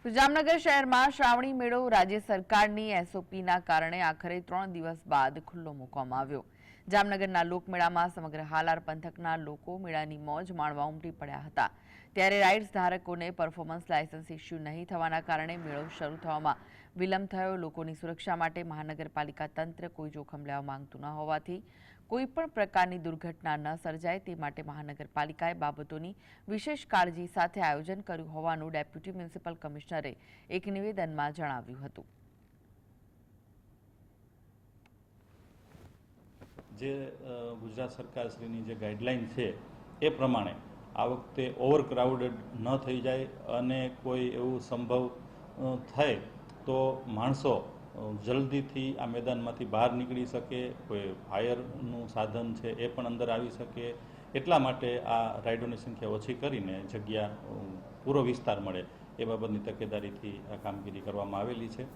તો જામનગર શહેરમાં શ્રાવણી મેળો રાજ્ય સરકારની એસઓપીના કારણે આખરે 3 દિવસ બાદ ખુલ્લો મૂકવામાં આવ્યો। જામનગરના લોકમેળામાં સમગ્ર હાલાર પંથકના લોકો મેળાની મોજ માણવા ઉમટી પડ્યા હતા। ત્યારે રાઇડ્સ ધારકોને પરફોર્મન્સ લાયસન્સ ઇસ્યુ નહીં થવાના કારણે મેળો શરૂ થવામાં વિલંબ થયો। લોકોની સુરક્ષા માટે મહાનગરપાલિકા તંત્ર કોઈ જોખમ લેવા માંગતું ન હોવાથી કોઈ પણ પ્રકારની દુર્ઘટના ન સર્જાય તે માટે મહાનગરપાલિકાએ બાબતોની વિશેષ કાળજી સાથે આયોજન કર્યું હોવાનું ડેપ્યુટી મ્યુનિસિપલ કમિશનરે એક નિવેદનમાં જણાવ્યું હતું। જે ગુજરાત સરકારશ્રીની જે ગાઈડલાઈન છે એ પ્રમાણે આ વખતે ઓવરક્રાઉડેડ ન થઈ જાય અને કોઈ એવું સંભવ થાય તો માણસો જલ્દીથી આ મેદાનમાંથી બહાર નીકળી શકે, કોઈ ફાયરનું સાધન છે એ પણ અંદર આવી શકે, એટલા માટે આ રાઇડોની સંખ્યા ઓછી કરીને જગ્યા પૂરો વિસ્તાર મળે એ બાબતની તકેદારીથી આ કામગીરી કરવામાં આવેલી છે।